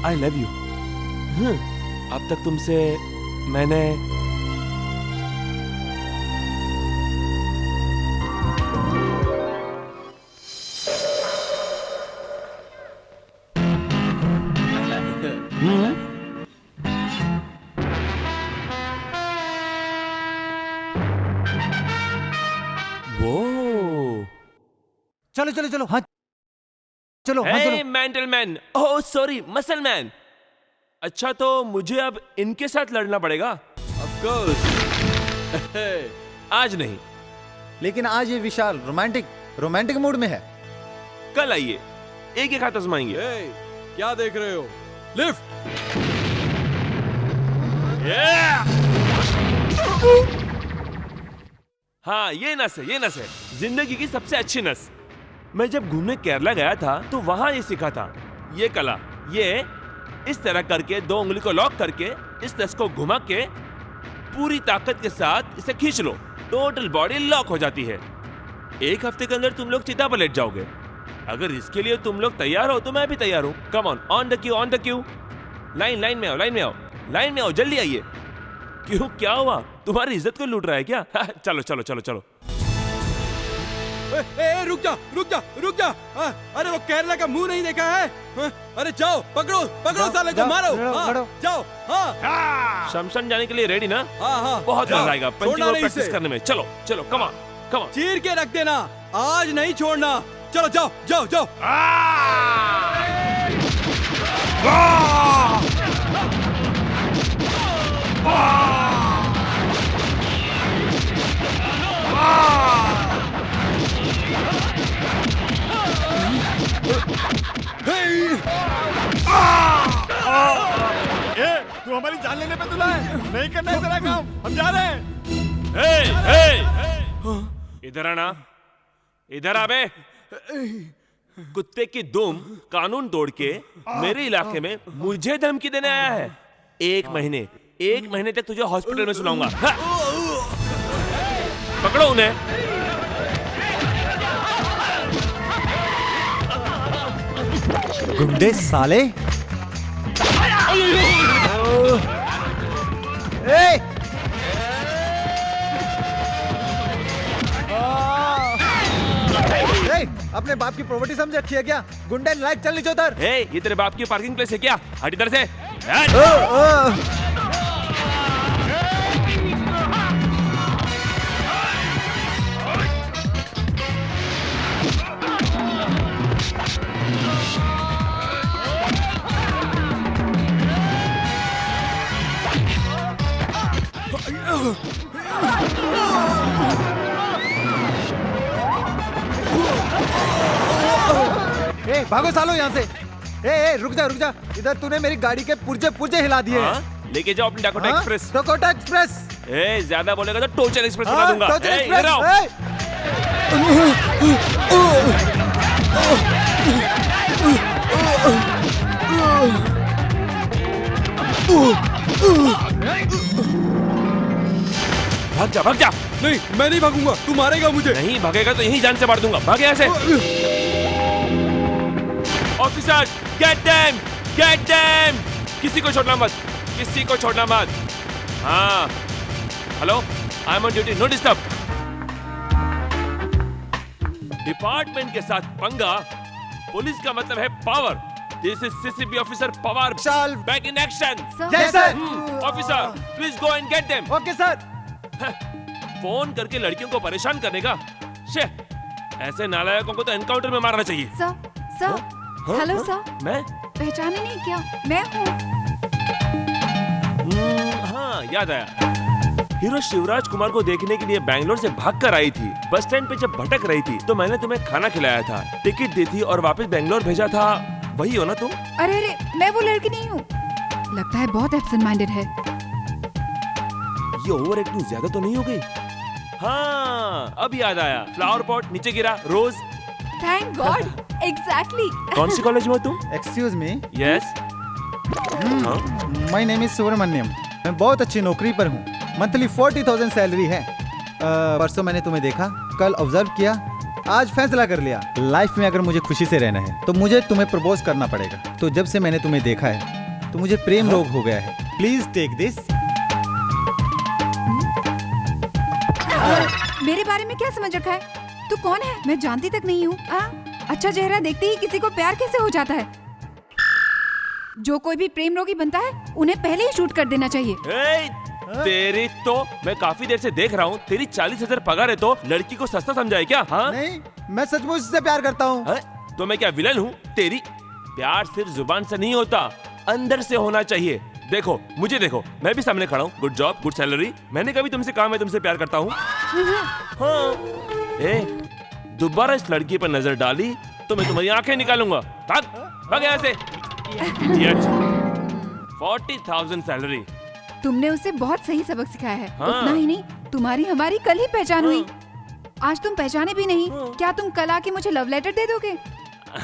I love you. अब तक तुमसे मैंने वो चलो चलो चलो, हाँ चलो, हाँ चलो। Mental man, oh sorry muscle man. अच्छा तो मुझे अब इनके साथ लड़ना पड़ेगा? Of course. आज नहीं, लेकिन आज ये विशाल रोमांटिक मूड में है। कल आइए, एक एक हाथ आजमाएंगे। क्या देख रहे हो? लिफ्ट। हाँ ये नस है, ये नस है जिंदगी की सबसे अच्छी नस। मैं जब घूमने केरला गया था तो वहां ये सीखा था, ये कला। ये इस तरह करके 2 उंगली को लॉक करके इस नस को घुमा के पूरी ताकत के साथ इसे खींच लो, टोटल बॉडी लॉक हो जाती है। 1 हफ्ते के अंदर तुम लोग चिता पर लेट जाओगे। अगर इसके लिए तुम लोग तैयार हो तो मैं भी तैयार हूँ। Come on the Q. Line में आओ, जल्दी आइए। क्यों, क्या हुआ? तुम्हारी इज्जत को लूट रहा है क्या? चलो। रुक जा। अरे वो केरला का मुंह नहीं देखा है? अरे जाओ, पकड़ो साले को, मारो। जाओ। शमशान जाने के लिए रेडी ना? हाँ। बहुत मजा आएगा पंचिंग और प्रैक्टिस करने में। चलो कम ऑन। चीर के रख देना, आज नहीं छोड़ना। चलो जाओ। तू हमारी जान लेने पे तुला है, नहीं करना है तेरा काम, हम जा रहे हैं। इधर आना, इधर आ बे। कुत्ते की दुम कानून तोड़ के मेरे इलाके में मुझे धमकी देने आया है। 1 महीने तक तुझे हॉस्पिटल में सुनाऊंगा। पकड़ो उन्हें। गुंडे साले। अपने बाप की प्रॉपर्टी समझ रखी है क्या? गुंडे लाइक चल नीचे उतर। ये तेरे बाप की पार्किंग प्लेस है क्या? हट इधर से। भागो सालो यहाँ से। रुक जा। इधर तूने मेरी गाड़ी के पुर्जे हिला दिए। लेके जाओ अपनी डाकोटा एक्सप्रेस। Dakota express. ज्यादा बोलेगा तो टोचर एक्सप्रेस बना दूंगा। इधर आओ। भाग जा। नहीं, मैं नहीं भागूंगा, तू मारेगा मुझे। नहीं भागेगा तो यहीं जान से मार दूंगा। भागे यहाँ से। Officer, get them. किसी को छोड़ना मत। हाँ, hello, I am on duty, no disturb. Department के साथ पंगा, पुलिस का मतलब है power. This is CCB officer Pawar, back in action. Yes sir. Officer, please go and get them. Okay sir. Phone करके लड़कियों को परेशान करने का, ऐसे नालायकों को तो एनकाउंटर में मारना चाहिए। Sir, hello sir. मैं? पहचाने नहीं क्या? मैं हूँ। हाँ, याद आया। हीरो शिवराज कुमार को देखने के लिए बैंगलोर से भागकर आई थी। बस स्टैंड पे जब भटक रही थी तो मैंने तुम्हें खाना खिलाया था, टिकट दी थी और वापस बैंगलोर भेजा था। वही हो ना तुम? अरे, मैं वो लड़की नहीं हूँ। लगता है बहुत एब्सेंट माइंडेड है। ये ओवर एक्टिंग ज्यादा तो नहीं हो गई? हाँ, अब याद आया। फ्लावर पॉट नीचे गिरा, रोज। Thank God, exactly. कौन सी कॉलेज में हो तुम? Excuse me. Yes. My name is Subramaniam. मैं बहुत अच्छी नौकरी पर हूँ। मंथली 40,000 सैलरी है। परसों मैंने तुम्हें देखा, कल ऑब्जर्व किया, आज फैसला कर लिया, लाइफ में अगर मुझे खुशी से रहना है तो मुझे तुम्हें प्रपोज करना पड़ेगा। तो जब से मैंने तुम्हें देखा है तो मुझे प्रेम रोग हो गया है। Please take this. मेरे बारे में क्या समझ रखा है? तू कौन है? मैं जानती तक नहीं हूँ। अच्छा चेहरा देखते ही किसी को प्यार कैसे हो जाता है? जो कोई भी प्रेम रोगी बनता है उन्हें पहले ही शूट कर देना चाहिए। तेरी तो मैं काफी देर से देख रहा हूँ। तेरी 40,000 पगार है तो लड़की को सस्ता समझा है क्या? हाँ नहीं, मैं सचमुच उससे प्यार करता हूँ। तो मैं क्या विलन हूँ? तेरी प्यार सिर्फ जुबान से नहीं होता, अंदर से होना चाहिए। देखो मुझे देखो, मैं भी सामने खड़ा हूँ। Good job, good salary. मैंने कभी तुमसे कहा मैं तुमसे प्यार करता हूँ? हाँ। दोबारा इस लड़की पर नजर डाली तो मैं तुम्हारी आंखें निकालूंगा। भाग यहाँ से। 40,000 सैलरी। तुमने उसे बहुत सही सबक सिखाया है। हाँ। उतना ही नहीं, तुम्हारी हमारी कल ही पहचान हुई। आज तुम पहचाने भी नहीं। क्या तुम कल आके मुझे लव लेटर दे दोगे?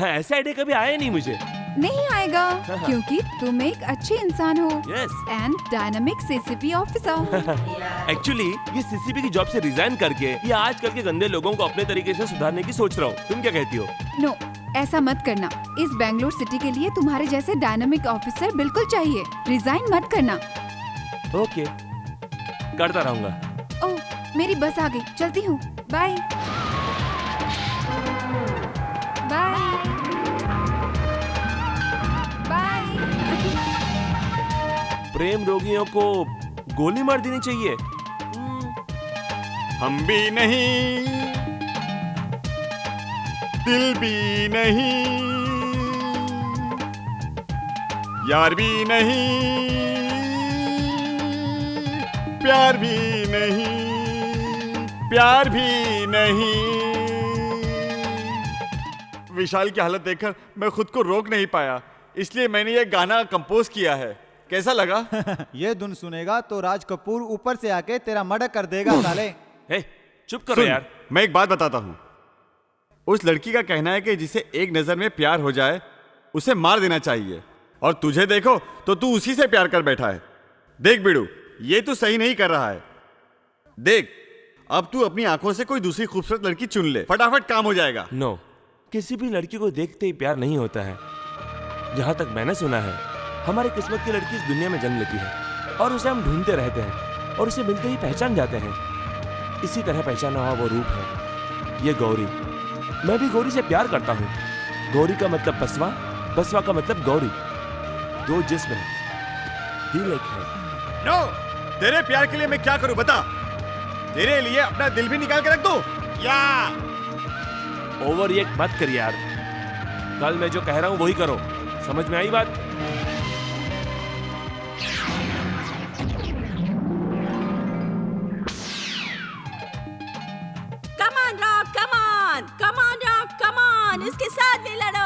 ऐसा आइडिया कभी आया नहीं मुझे। नहीं आएगा, क्योंकि तुम एक अच्छे इंसान हो। Yes. And dynamic CCP officer. Actually ये सीसीपी की जॉब से रिजाइन करके ये आजकल के गंदे लोगों को अपने तरीके से सुधारने की सोच रहा हूँ। तुम क्या कहती हो? नो, ऐसा मत करना। इस बैंगलोर सिटी के लिए तुम्हारे जैसे डायनामिक ऑफिसर बिल्कुल चाहिए। रिजाइन मत करना। ओके, करता रहूंगा। ओह, मेरी बस आ गई, चलती हूँ। Bye bye bye. प्रेम रोगियों को गोली मार देनी चाहिए। हम भी नहीं, दिल भी नहीं, यार भी नहीं, प्यार भी नहीं, प्यार भी नहीं। विशाल की हालत देखकर मैं खुद को रोक नहीं पाया, इसलिए मैंने ये गाना कंपोज किया है। कैसा लगा? ये धुन सुनेगा तो राज कपूर ऊपर से आके तेरा मर्डर कर देगा साले। हे, चुप करो सुन, यार। मैं एक बात बताता हूँ। उस लड़की का कहना है कि जिसे एक नजर में प्यार हो जाए उसे मार देना चाहिए, और तुझे देखो तो तू उसी से प्यार कर बैठा है। देख बिड़ू, ये तू सही नहीं कर रहा है। देख, अब तू अपनी आंखों से कोई दूसरी खूबसूरत लड़की चुन ले, फटाफट काम हो जाएगा। नो, किसी भी लड़की को देखते ही प्यार नहीं होता है। जहाँ तक मैंने सुना है, हमारी किस्मत की लड़की इस दुनिया में जन्म लेती है और उसे हम ढूंढते रहते हैं और उसे मिलते ही पहचान जाते हैं। इसी तरह पहचाना हुआ वो रूप है ये गौरी। मैं भी गौरी से प्यार करता हूँ। गौरी का मतलब बसवा, बसवा का मतलब गौरी। दो जिस्म है, दिल एक है। नो, तेरे प्यार के लिए मैं क्या करूं बता? तेरे लिए अपना दिल भी निकाल के रख दूं? या ओवर रिएक्ट मत कर यार। कल मैं जो कह रहा हूँ वही करो। समझ में आई बात? इसके साथ भी लड़ो।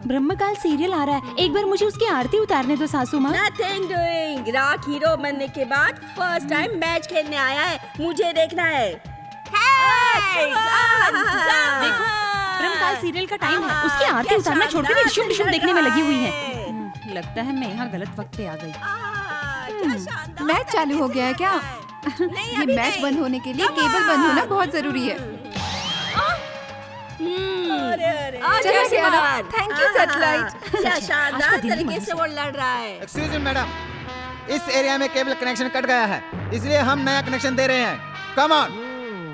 ब्रह्मकाल सीरियल आ रहा है, एक बार मुझे उसकी आरती उतारने दो सासू माँ। Nothing doing। राख हीरो बनने के बाद फर्स्ट टाइम मैच खेलने आया है, मुझे देखना है। देखो, ब्रह्मकाल सीरियल का टाइम है, उसकी आरती उतारना छोड़कर डिशुम डिशुम देखने में लगी हुई है। लगता है मैं यहाँ गलत वक्त पे आ गई। मैच चालू हो गया है क्या? ये मैच बंद होने के लिए केबल बंद होना बहुत जरूरी है। चलो सियाना, थैंक यू सैटेलाइट। क्या शानदार तरीके से वो लड़ रहा है। एक्सक्यूज मी मैडम, इस एरिया में केबल कनेक्शन कट गया है, इसलिए हम नया कनेक्शन दे रहे हैं। Come on.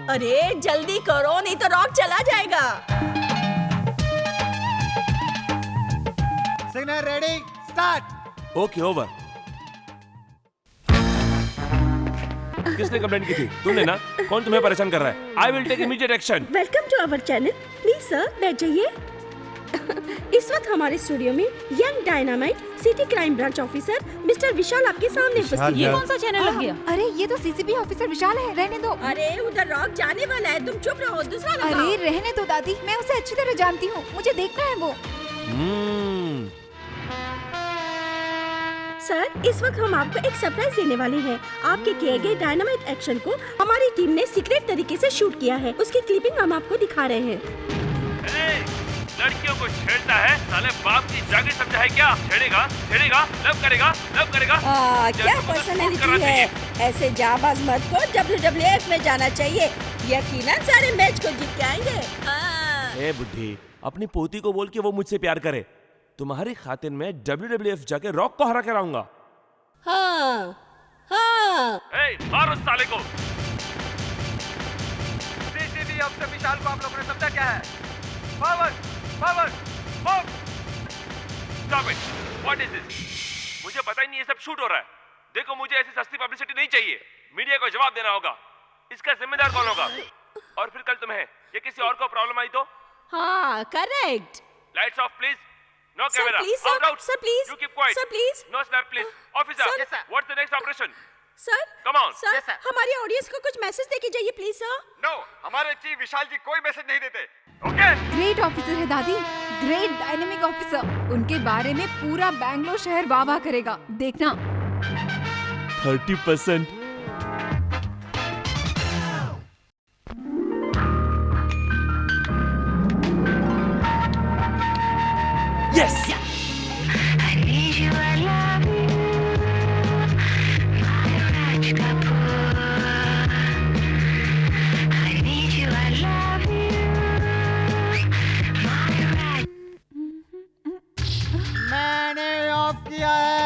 अरे जल्दी करो, नहीं तो रॉक चला जाएगा। Signal ready, start. Okay, over. किसने कंप्लेंट की थी? तूने ना? कौन तुम्हें परेशान कर रहा है? I will take immediate action. Welcome to our channel. Please sir बैठ जाइए। इस वक्त हमारे स्टूडियो में young dynamite city crime branch officer mister Vishal आपके सामने उपस्थित ये है। कौन सा चैनल लग गया? अरे ये तो सीसीपी ऑफिसर विशाल है, रहने दो। अरे उधर रॉक जाने वाला है, तुम चुप रहो, दूसरा लगाओ। अरे रहने दो दादी, मैं उसे अच्छी तरह जानती हूँ, मुझे देखना है वो। सर, इस वक्त हम आपको एक सरप्राइज देने वाले हैं। आपके किए गए डायनामाइट एक्शन को हमारी टीम ने सीक्रेट तरीके से शूट किया है, उसकी क्लिपिंग हम आपको दिखा रहे हैं। लड़कियों को छेड़ता है, साले बाप की जागीर समझा है क्या? छेड़ेगा, छेड़ेगा, लव करेगा, लव करेगा। क्या पर्सनालिटी है? ऐसे जाबाज मर्द को WWF में जाना चाहिए। यकीनन सारे मैच को जीत के आएंगे। हाँ। ए बुद्धि, अपनी पोती को बोल के वो मुझसे प्यार करे। तुम्हारी खातिर मैं WWF जाके रॉक को हरा कर आऊंगा। हाँ हाँ। ए, मारो साले को। सीसीबी ऑफिसर विशाल को आप लोगों ने समझा क्या है? Forward, forward, move. Stop it. What is this? मुझे पता ही नहीं ये सब शूट हो रहा है। देखो मुझे ऐसी सस्ती पब्लिसिटी नहीं चाहिए। मीडिया को जवाब देना होगा। इसका जिम्मेदार कौन होगा? और फिर कल तुम्हें या किसी और को प्रॉब्लम आई तो? हाँ correct. Lights off please. No Sir, camera. please, sir. Out, out. Sir, please. You keep quiet. Sir, please. No snap please. Officer. Sir. Yes, sir. What's the next operation? Sir Come on. Sir Yes, sir. हमारी audience को कुछ message देके जाइए please sir. No, हमारे chief विशाल जी कोई message नहीं देते। Okay. Great officer है दादी, ग्रेट डायनेमिक ऑफिसर। उनके बारे में पूरा बैंगलोर शहर वाह वाह करेगा, देखना। 30%. Yes. मैंने ऑफ किया है।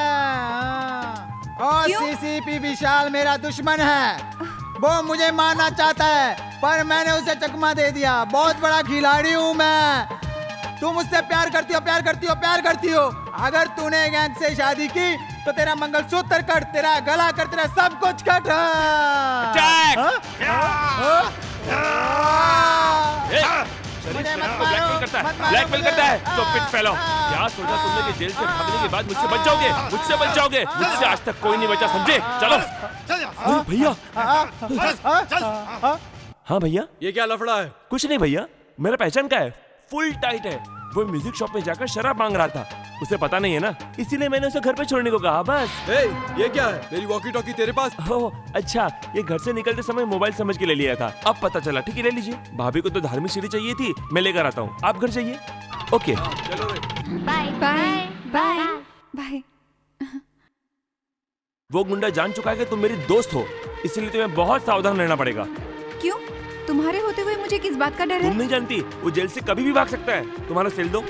और क्यों? सीसीपी विशाल मेरा दुश्मन है। वो मुझे मारना चाहता है, पर मैंने उसे चकमा दे दिया। बहुत बड़ा खिलाड़ी हूँ मैं। तू मुझसे प्यार करती हो, प्यार करती हो, प्यार करती हो। अगर तूने गैंग से शादी की तो तेरा मंगलसूत्र कट, तेरा गला कट, तेरा सब कुछ कट। Attack! मुझे शरीफ मत को मारो, ब्लैकमेल करता है, मत मारो ब्लैकमेल मुझे। करता है। तो पिट फैलो। क्या सोचा तुमने कि जेल से भागने के बाद मुझसे बच जाओगे? मुझसे बच जाओगे? मुझसे आज तक कोई नहीं बचा, समझे? चलो। अरे भैया। हाँ भैया, ये क्या लफड़ा है? कुछ नहीं भैया, मेरा पहचान का है, फुल टाइट है। वो म्यूजिक शॉप में जाकर शराब मांग रहा था, उसे पता नहीं है ना, इसीलिए मैंने उसे घर पे छोड़ने को कहा बस। ए, ये क्या है? मेरी वॉकी टॉकी तेरे पास? ओह अच्छा, ये घर से निकलते समय मोबाइल समझ के ले लिया था, अब पता चला। ठीक है ले लीजिए। भाभी को तो धार्मिक सीढ़ी चाहिए थी, मैं लेकर आता हूँ, आप घर जाइए। ओके चलो रे। Bye bye bye bye. वो गुंडा जान चुका है कि तुम मेरी दोस्त हो, इसलिए तुम्हें बहुत सावधान रहना पड़ेगा। क्यों? तुम्हारे होते हुए मुझे किस बात का डर तुम है? नहीं जानती, वो जेल से कभी भी भाग सकता है। तुम्हारा सेल दो।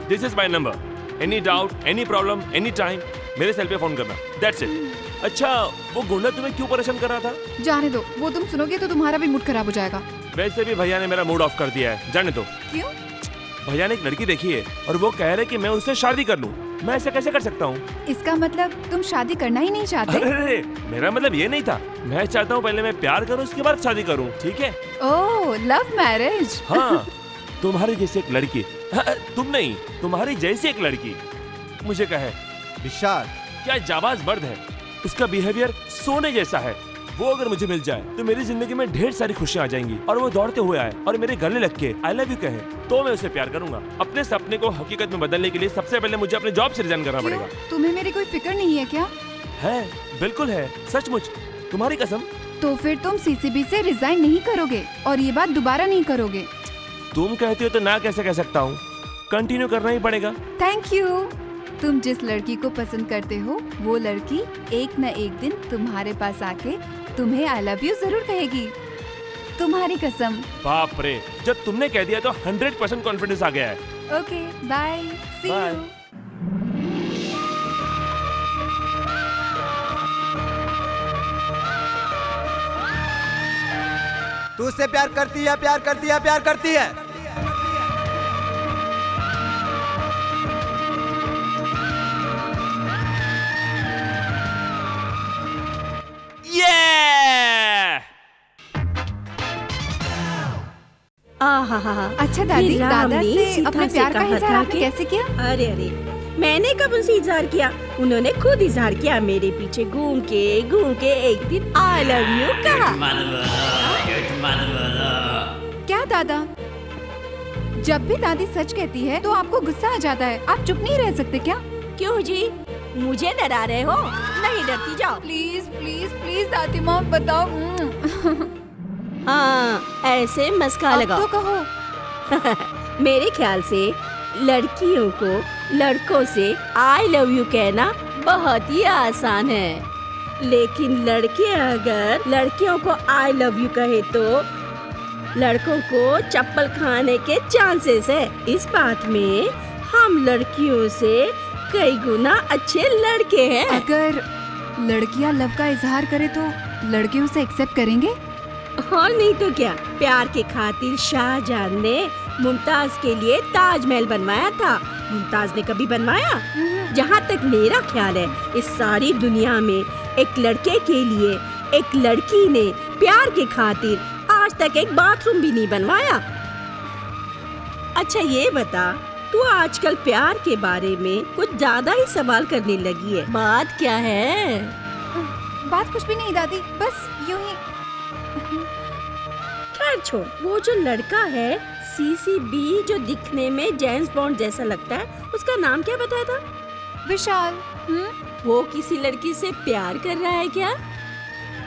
This is my number. Any doubt, any problem, any time मेरे सेल पे फोन करना। That's it. अच्छा, वो गुंडा तुम्हें क्यों परेशान कर रहा था? जाने दो, वो तुम सुनोगे तो तुम्हारा भी मूड खराब हो जाएगा। वैसे भी भैया ने मेरा मूड ऑफ कर दिया है, जाने दो। क्यों? भैया ने एक लड़की देखी है और वो कह रहे कि मैं उससे शादी कर लूं। मैं ऐसा कैसे कर सकता हूँ? इसका मतलब तुम शादी करना ही नहीं चाहते? अरे मेरा मतलब ये नहीं था। मैं चाहता हूँ पहले मैं प्यार करूँ, उसके बाद शादी करूँ, ठीक है? ओह, लव मैरिज। हाँ, तुम्हारी जैसी एक लड़की। तुम नहीं, तुम्हारी जैसी एक लड़की मुझे कहे। विशाल, क्या जाबाज मर्द है, उसका बिहेवियर सोने जैसा है। वो अगर मुझे मिल जाए तो मेरी जिंदगी में ढेर सारी खुशियां आ जाएंगी। और वो दौड़ते हुए आए और मेरे गले लग के आई लव यू कहे, तो मैं उसे प्यार करूंगा। अपने सपने को हकीकत में बदलने के लिए सबसे पहले मुझे अपने जॉब से रिजाइन करना क्यों? पड़ेगा। तुम्हें मेरी कोई फिक्र नहीं है क्या? है, बिल्कुल है, सचमुच, तुम्हारी कसम। तो फिर तुम सीसीबी से रिजाइन नहीं करोगे और ये बात दोबारा नहीं करोगे? तुम कहती हो तो ना कैसे कह सकता हूँ, कंटिन्यू करना ही पड़ेगा। Thank you. तुम जिस लड़की को पसंद करते हो वो लड़की एक न एक दिन तुम्हारे पास आके तुम्हें आई लव यू जरूर कहेगी, तुम्हारी कसम। बाप रे, जब तुमने कह दिया तो 100% कॉन्फिडेंस आ गया है। Okay bye, see Bye. You. तू उससे प्यार करती है, प्यार करती है, प्यार करती है। अच्छा दादी, दादा से अपने प्यार का इजहार आपने कैसे किया? अरे अरे, मैंने कब उनसे इजहार किया? उन्होंने खुद इजहार किया। मेरे पीछे घूम के एक दिन आई लव यू कहा। क्या दादा, जब भी दादी सच कहती है तो आपको गुस्सा आ जाता है, आप चुप नहीं रह सकते क्या? क्यों जी, मुझे डरा रहे हो? नहीं डरती, जाओ। प्लीज प्लीज प्लीज दादी माँ बताओ। हाँ, ऐसे मस्का अब लगाओ। तो कहो। मेरे ख्याल से लड़कियों को लड़कों से आई लव यू कहना बहुत ही आसान है। लेकिन लड़के अगर लड़कियों को आई लव यू कहे तो लड़कों को चप्पल खाने के चांसेस है। इस बात में हम लड़कियों से कई गुना अच्छे लड़के हैं। अगर लड़कियां लव का इजहार करे तो लड़के उसे एक्सेप्ट करेंगे? और नहीं तो क्या, प्यार के खातिर शाहजहां ने मुमताज के लिए ताजमहल बनवाया था। मुमताज ने कभी बनवाया? जहाँ तक मेरा ख्याल है, इस सारी दुनिया में एक लड़के के लिए एक लड़की ने प्यार के खातिर आज तक एक बाथरूम भी नहीं बनवाया। अच्छा ये बता, तू आजकल प्यार के बारे में कुछ ज्यादा ही सवाल करने लगी है। बात क्या है? बात कुछ भी नहीं दादी, बस यूं ही। खैर छोड़, वो जो लड़का है सीसीबी जो दिखने में जेम्स बॉन्ड जैसा लगता है, उसका नाम क्या बताया था? विशाल। वो किसी लड़की से प्यार कर रहा है क्या?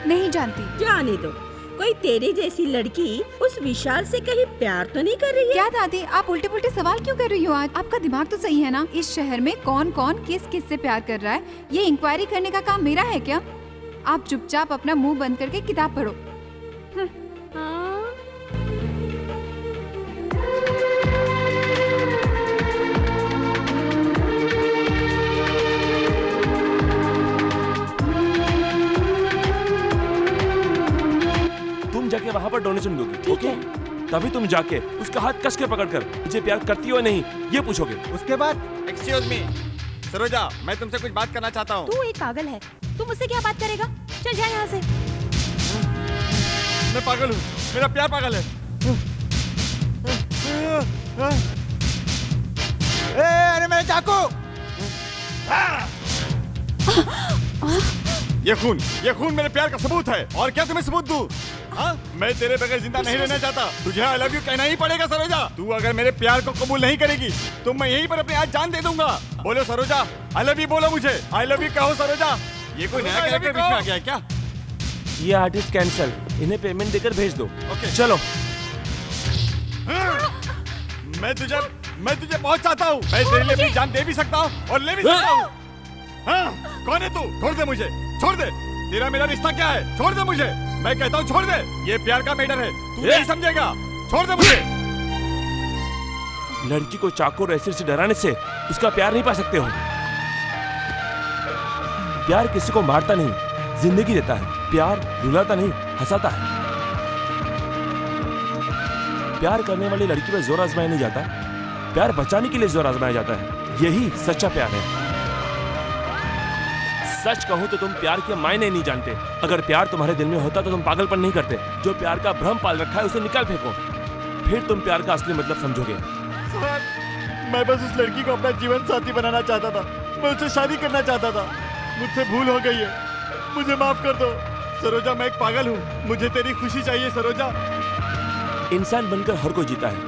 नहीं जानती। जाने दो, कोई तेरी जैसी लड़की उस विशाल से कहीं प्यार तो नहीं कर रही है? क्या दादी, आप उल्टे पुल्टे सवाल क्यों कर रही हो आज? आपका दिमाग तो सही है ना? इस शहर में कौन कौन किस किस से प्यार कर रहा है, ये इंक्वायरी करने का काम मेरा है क्या? आप चुपचाप अपना मुंह बंद करके किताब पढ़ो। हाँ? तुम जाके वहाँ पर डोनेशन दोगी, ठीक ओके? है। तभी तुम जाके उसका हाथ कस के पकड़कर मुझे प्यार करती हो नहीं ये पूछोगे। उसके बाद एक्सक्यूज मी सरोजा, मैं तुमसे कुछ बात करना चाहता हूँ। तू एक पागल है, तू मुझसे क्या बात करेगा? चल जा यहाँ से। मैं पागल हूँ, मेरा प्यार पागल है। अरे मेरे चाकू! ये खून मेरे प्यार का सबूत है। और क्या तुम्हें सबूत दूं? हाँ? मैं तेरे बगैर जिंदा नहीं रहना चाहता। तुझे आई लव यू कहना ही पड़ेगा सरोजा। तू अगर मेरे प्यार को कबूल नहीं करेगी तो मैं यहीं पर अपनी आज जान दे दूंगा। बोलो सरोजा, आई लव यू बोलो मुझे। आई लव यू कहो सरोजा। ये कोई नया कैरेक्टर बीच में आ गया है क्या? ये आर्टिस्ट कैंसल, इन्हें पेमेंट देकर भेज दो। ओके। चलो। मैं तुझे बहुत चाहता हूँ। मैं तेरे लिए अपनी जान दे भी सकता हूँ और ले भी सकता हूँ। हाँ? कौन है तू? छोड़ दे मुझे, छोड़ दे। तेरा मेरा रिश्ता क्या है? छोड़ दे मुझे। मैं कहता हूँ छोड़ दे। ये प्यार का मैटर है, तू नहीं समझेगा। छोड़ दे मुझे। लड़की को चाकू और एसिड से डराने से उसका प्यार नहीं पा सकते हो। प्यार किसी को मारता नहीं, जिंदगी देता है। प्यार रुलाता नहीं, हंसाता है। प्यार करने वाली लड़की पर जोर आजमाया नहीं जाता, प्यार बचाने के लिए जोर आजमाया जाता है। यही सच्चा प्यार है। सच कहूं तो तुम प्यार के मायने नहीं जानते। अगर प्यार तुम्हारे दिल में होता तो तुम पागलपन नहीं करते। जो प्यार का भ्रम पाल रखा है उसे निकाल फेंको, फिर तुम प्यार का असली मतलब समझोगे। मैं बस उस लड़की को अपना जीवन साथी बनाना चाहता था। मैं उससे शादी करना चाहता था। मुझसे भूल हो गई है, मुझे माफ कर दो सरोजा। मैं एक पागल हूँ, मुझे तेरी खुशी चाहिए सरोजा। इंसान बनकर हर कोई जीता है,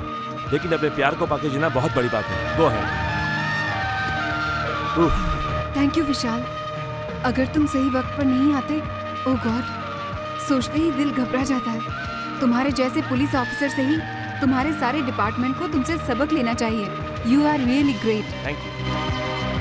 लेकिन अपने प्यार को पाके जीना बहुत बड़ी बात है। वो है। थैंक यू विशाल। अगर तुम सही वक्त पर नहीं आते, ओ गॉड, सोचते ही दिल घबरा जाता है। तुम्हारे जैसे पुलिस ऑफिसर से ही तुम्हारे सारे डिपार्टमेंट को तुमसे सबक लेना चाहिए। You are really great. Thank you.